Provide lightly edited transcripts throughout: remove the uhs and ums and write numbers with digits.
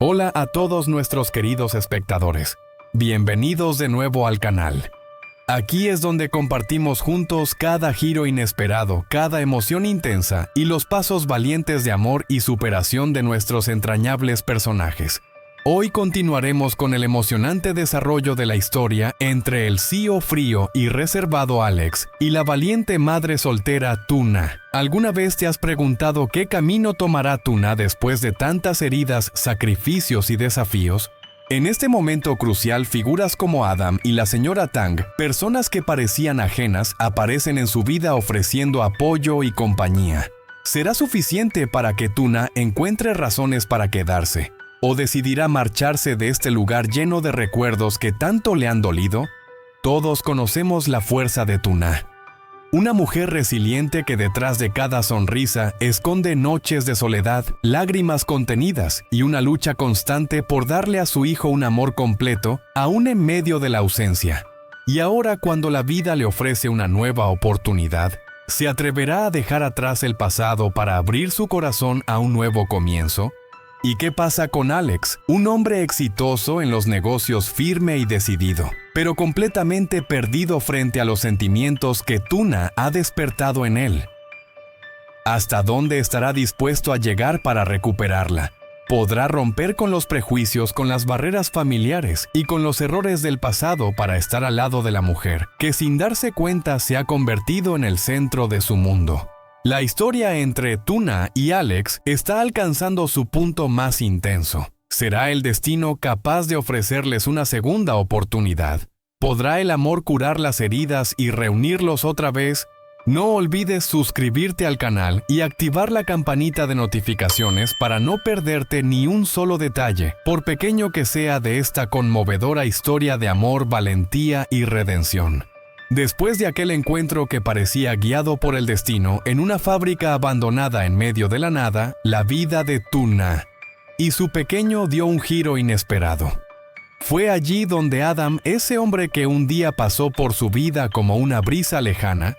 Hola a todos nuestros queridos espectadores. Bienvenidos de nuevo al canal. Aquí es donde compartimos juntos cada giro inesperado, cada emoción intensa y los pasos valientes de amor y superación de nuestros entrañables personajes. Hoy continuaremos con el emocionante desarrollo de la historia entre el CEO frío y reservado Alex y la valiente madre soltera Tuna. ¿Alguna vez te has preguntado qué camino tomará Tuna después de tantas heridas, sacrificios y desafíos? En este momento crucial, figuras como Adam y la señora Tang, personas que parecían ajenas, aparecen en su vida ofreciendo apoyo y compañía. ¿Será suficiente para que Tuna encuentre razones para quedarse? ¿O decidirá marcharse de este lugar lleno de recuerdos que tanto le han dolido? Todos conocemos la fuerza de Tuna. Una mujer resiliente que detrás de cada sonrisa esconde noches de soledad, lágrimas contenidas y una lucha constante por darle a su hijo un amor completo, aún en medio de la ausencia. Y ahora, cuando la vida le ofrece una nueva oportunidad, ¿se atreverá a dejar atrás el pasado para abrir su corazón a un nuevo comienzo? ¿Y qué pasa con Alex, un hombre exitoso en los negocios, firme y decidido, pero completamente perdido frente a los sentimientos que Tuna ha despertado en él? ¿Hasta dónde estará dispuesto a llegar para recuperarla? ¿Podrá romper con los prejuicios, con las barreras familiares y con los errores del pasado para estar al lado de la mujer, que sin darse cuenta se ha convertido en el centro de su mundo? La historia entre Tuna y Alex está alcanzando su punto más intenso. ¿Será el destino capaz de ofrecerles una segunda oportunidad? ¿Podrá el amor curar las heridas y reunirlos otra vez? No olvides suscribirte al canal y activar la campanita de notificaciones para no perderte ni un solo detalle, por pequeño que sea, de esta conmovedora historia de amor, valentía y redención. Después de aquel encuentro que parecía guiado por el destino en una fábrica abandonada en medio de la nada, la vida de Tuna y su pequeño dio un giro inesperado. Fue allí donde Adam, ese hombre que un día pasó por su vida como una brisa lejana,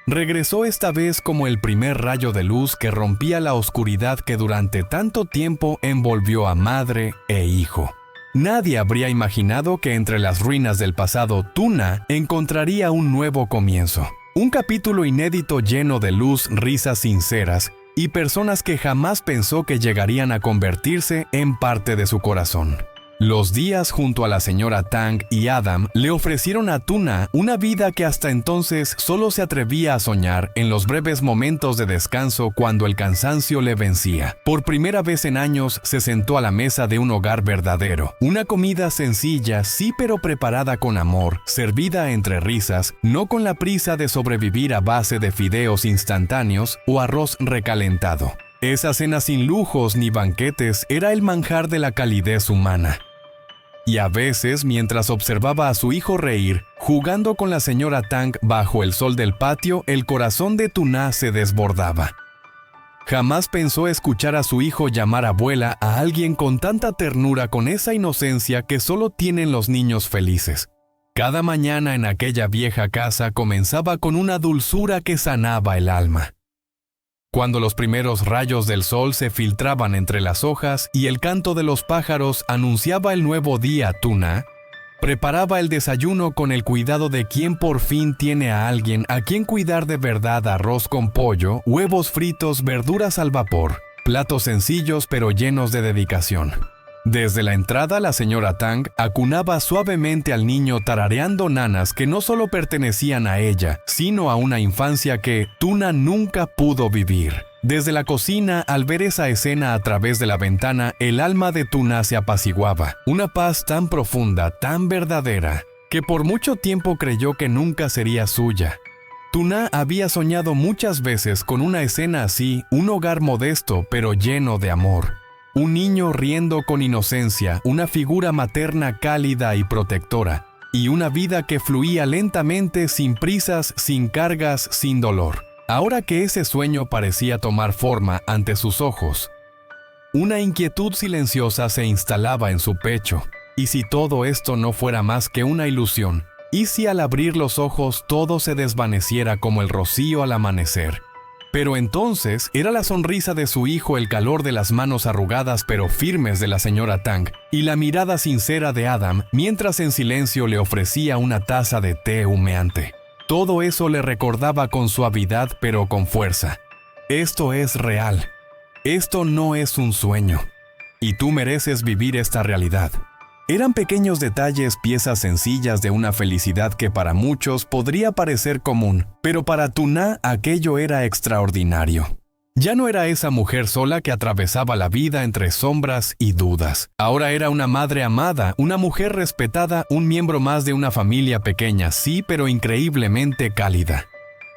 regresó esta vez como el primer rayo de luz que rompía la oscuridad que durante tanto tiempo envolvió a madre e hijo. Nadie habría imaginado que entre las ruinas del pasado Tuna encontraría un nuevo comienzo. Un capítulo inédito lleno de luz, risas sinceras y personas que jamás pensó que llegarían a convertirse en parte de su corazón. Los días junto a la señora Tang y Adam le ofrecieron a Tuna una vida que hasta entonces solo se atrevía a soñar en los breves momentos de descanso cuando el cansancio le vencía. Por primera vez en años se sentó a la mesa de un hogar verdadero. Una comida sencilla, sí, pero preparada con amor, servida entre risas, no con la prisa de sobrevivir a base de fideos instantáneos o arroz recalentado. Esa cena sin lujos ni banquetes era el manjar de la calidez humana. Y a veces, mientras observaba a su hijo reír, jugando con la señora Tang bajo el sol del patio, el corazón de Tuna se desbordaba. Jamás pensó escuchar a su hijo llamar abuela a alguien con tanta ternura, con esa inocencia que solo tienen los niños felices. Cada mañana en aquella vieja casa comenzaba con una dulzura que sanaba el alma. Cuando los primeros rayos del sol se filtraban entre las hojas y el canto de los pájaros anunciaba el nuevo día, Tuna preparaba el desayuno con el cuidado de quien por fin tiene a alguien a quien cuidar de verdad: arroz con pollo, huevos fritos, verduras al vapor, platos sencillos pero llenos de dedicación. Desde la entrada, la señora Tang acunaba suavemente al niño tarareando nanas que no solo pertenecían a ella, sino a una infancia que Tuna nunca pudo vivir. Desde la cocina, al ver esa escena a través de la ventana, el alma de Tuna se apaciguaba. Una paz tan profunda, tan verdadera, que por mucho tiempo creyó que nunca sería suya. Tuna había soñado muchas veces con una escena así, un hogar modesto pero lleno de amor. Un niño riendo con inocencia, una figura materna cálida y protectora, y una vida que fluía lentamente, sin prisas, sin cargas, sin dolor. Ahora que ese sueño parecía tomar forma ante sus ojos, una inquietud silenciosa se instalaba en su pecho. ¿Y si todo esto no fuera más que una ilusión? ¿Y si al abrir los ojos todo se desvaneciera como el rocío al amanecer? Pero entonces era la sonrisa de su hijo, el calor de las manos arrugadas pero firmes de la señora Tang y la mirada sincera de Adam mientras en silencio le ofrecía una taza de té humeante. Todo eso le recordaba con suavidad pero con fuerza: esto es real. Esto no es un sueño. Y tú mereces vivir esta realidad. Eran pequeños detalles, piezas sencillas de una felicidad que para muchos podría parecer común, pero para Tuna aquello era extraordinario. Ya no era esa mujer sola que atravesaba la vida entre sombras y dudas. Ahora era una madre amada, una mujer respetada, un miembro más de una familia pequeña, sí, pero increíblemente cálida.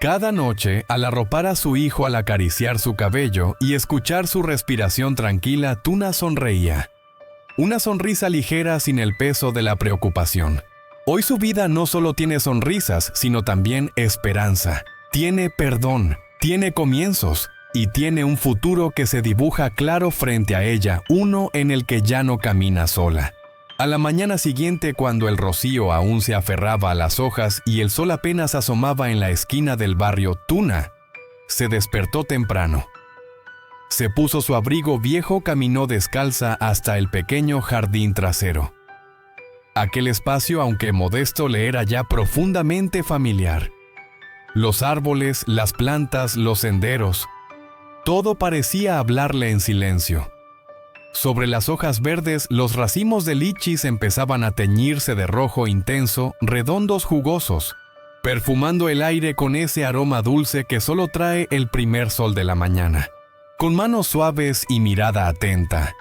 Cada noche, al arropar a su hijo, al acariciar su cabello y escuchar su respiración tranquila, Tuna sonreía. Una sonrisa ligera sin el peso de la preocupación. Hoy su vida no solo tiene sonrisas, sino también esperanza. Tiene perdón, tiene comienzos y tiene un futuro que se dibuja claro frente a ella, uno en el que ya no camina sola. A la mañana siguiente, cuando el rocío aún se aferraba a las hojas y el sol apenas asomaba en la esquina del barrio, Tuna se despertó temprano. Se puso su abrigo viejo, caminó descalza hasta el pequeño jardín trasero. Aquel espacio, aunque modesto, le era ya profundamente familiar. Los árboles, las plantas, los senderos, todo parecía hablarle en silencio. Sobre las hojas verdes, los racimos de lichis empezaban a teñirse de rojo intenso, redondos jugosos, perfumando el aire con ese aroma dulce que solo trae el primer sol de la mañana. Con manos suaves y mirada atenta,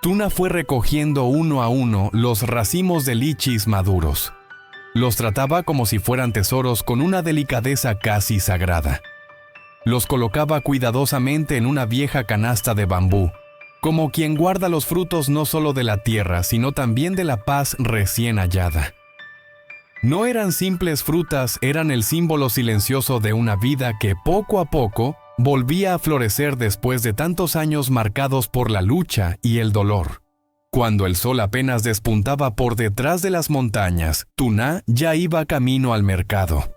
Tuna fue recogiendo uno a uno los racimos de lichis maduros. Los trataba como si fueran tesoros con una delicadeza casi sagrada. Los colocaba cuidadosamente en una vieja canasta de bambú, como quien guarda los frutos no solo de la tierra, sino también de la paz recién hallada. No eran simples frutas, eran el símbolo silencioso de una vida que poco a poco volvía a florecer después de tantos años marcados por la lucha y el dolor. Cuando el sol apenas despuntaba por detrás de las montañas, Tuna ya iba camino al mercado.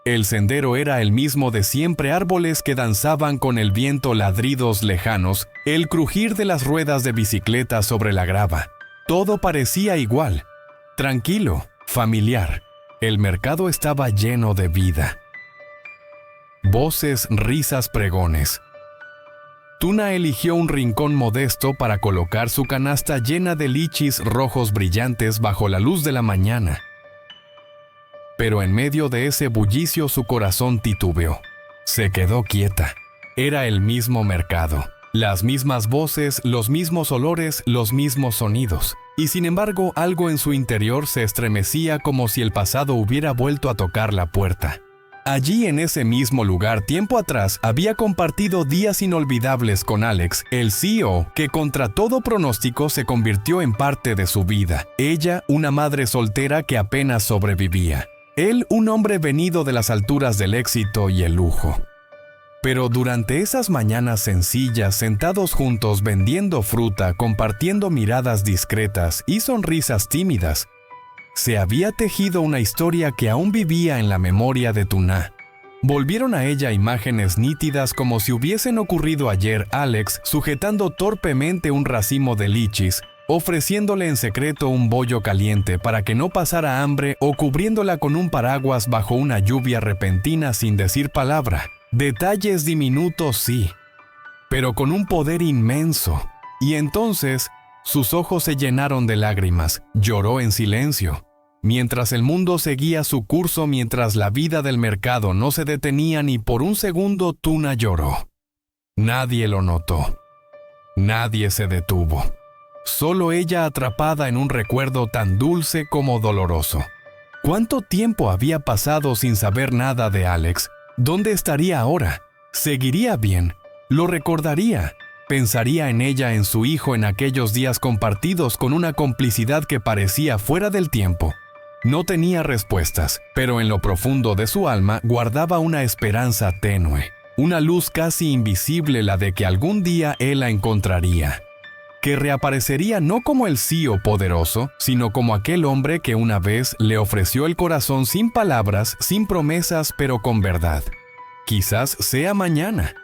El sendero era el mismo de siempre, árboles que danzaban con el viento, ladridos lejanos, el crujir de las ruedas de bicicleta sobre la grava. Todo parecía igual, tranquilo, familiar. El mercado estaba lleno de vida. Voces, risas, pregones. Tuna eligió un rincón modesto para colocar su canasta llena de lichis rojos brillantes bajo la luz de la mañana. Pero en medio de ese bullicio su corazón titubeó. Se quedó quieta. Era el mismo mercado, las mismas voces, los mismos olores, los mismos sonidos. Y sin embargo, algo en su interior se estremecía como si el pasado hubiera vuelto a tocar la puerta. Allí, en ese mismo lugar, tiempo atrás, había compartido días inolvidables con Alex, el CEO, que contra todo pronóstico se convirtió en parte de su vida. Ella, una madre soltera que apenas sobrevivía. Él, un hombre venido de las alturas del éxito y el lujo. Pero durante esas mañanas sencillas, sentados juntos vendiendo fruta, compartiendo miradas discretas y sonrisas tímidas, se había tejido una historia que aún vivía en la memoria de Tuna. Volvieron a ella imágenes nítidas como si hubiesen ocurrido ayer. Alex sujetando torpemente un racimo de lichis, ofreciéndole en secreto un bollo caliente para que no pasara hambre o cubriéndola con un paraguas bajo una lluvia repentina sin decir palabra. Detalles diminutos, sí, pero con un poder inmenso. Y entonces sus ojos se llenaron de lágrimas, lloró en silencio. Mientras el mundo seguía su curso, mientras la vida del mercado no se detenía ni por un segundo, Tuna lloró. Nadie lo notó. Nadie se detuvo. Solo ella atrapada en un recuerdo tan dulce como doloroso. ¿Cuánto tiempo había pasado sin saber nada de Alex? ¿Dónde estaría ahora? ¿Seguiría bien? ¿Lo recordaría? Pensaría en ella, en su hijo, en aquellos días compartidos con una complicidad que parecía fuera del tiempo. No tenía respuestas, pero en lo profundo de su alma guardaba una esperanza tenue, una luz casi invisible, la de que algún día él la encontraría. Que reaparecería no como el CEO poderoso, sino como aquel hombre que una vez le ofreció el corazón sin palabras, sin promesas, pero con verdad. Quizás sea mañana,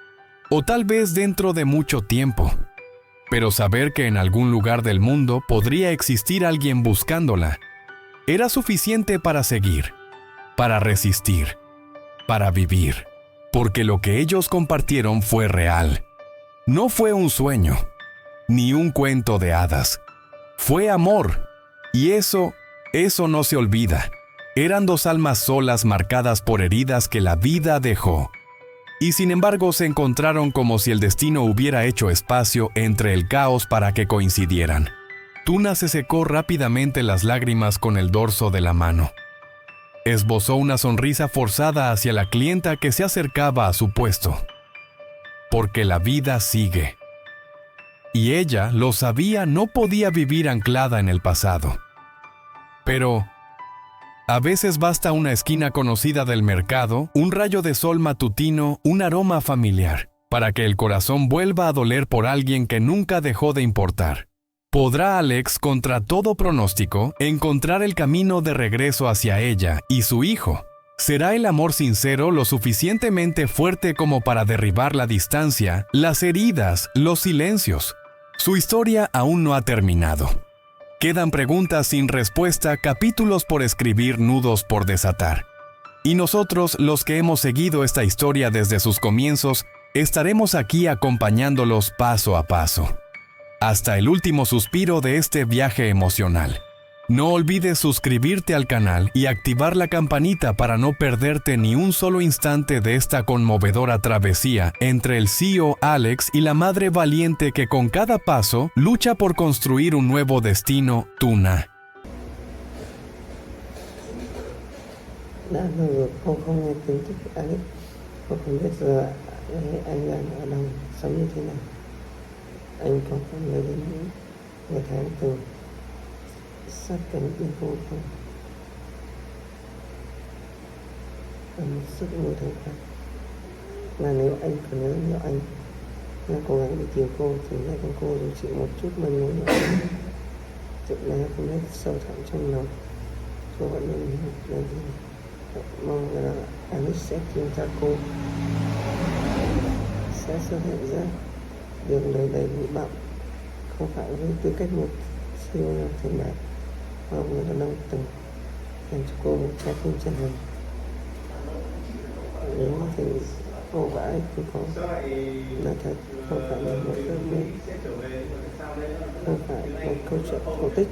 o tal vez dentro de mucho tiempo. Pero saber que en algún lugar del mundo podría existir alguien buscándola, era suficiente para seguir, para resistir, para vivir. Porque lo que ellos compartieron fue real. No fue un sueño, ni un cuento de hadas. Fue amor. Y eso no se olvida. Eran dos almas solas marcadas por heridas que la vida dejó. Y sin embargo se encontraron como si el destino hubiera hecho espacio entre el caos para que coincidieran. Tuna se secó rápidamente las lágrimas con el dorso de la mano. Esbozó una sonrisa forzada hacia la clienta que se acercaba a su puesto. Porque la vida sigue. Y ella, lo sabía, no podía vivir anclada en el pasado. Pero a veces basta una esquina conocida del mercado, un rayo de sol matutino, un aroma familiar, para que el corazón vuelva a doler por alguien que nunca dejó de importar. ¿Podrá Alex, contra todo pronóstico, encontrar el camino de regreso hacia ella y su hijo? ¿Será el amor sincero lo suficientemente fuerte como para derribar la distancia, las heridas, los silencios? Su historia aún no ha terminado. Quedan preguntas sin respuesta, capítulos por escribir, nudos por desatar. Y nosotros, los que hemos seguido esta historia desde sus comienzos, estaremos aquí acompañándolos paso a paso, hasta el último suspiro de este viaje emocional. No olvides suscribirte al canal y activar la campanita para no perderte ni un solo instante de esta conmovedora travesía entre el CEO Alex y la madre valiente que con cada paso lucha por construir un nuevo destino, Tuna. Đã lâu rồi không nghe tin tức của Alex, cô không biết giờ anh đang ở đâu, sống như thế nào. Anh có nhớ đến những ngày tháng từ sát cánh bên cô không? Và một suốt nhiều tháng khác. Mà nếu anh còn nhớ, nếu anh đang cố gắng để tìm cô thì lại con cô rồi chịu một chút manh mối nữa. Chuyện này không biết sâu thẳm trong lòng cô vẫn luôn làm gì. Mong là Alex sẽ tìm ra cô, sẽ xuất hiện ra đường đời đầy bụi bặm, không phải với tư cách một siêu nhân thành đạt mà người đàn ông từng dành cho cô một trái tim chân thành. Nếu thì cô và Alex thì có là thật, không phải là một ước mơ, không phải một câu chuyện cổ tích.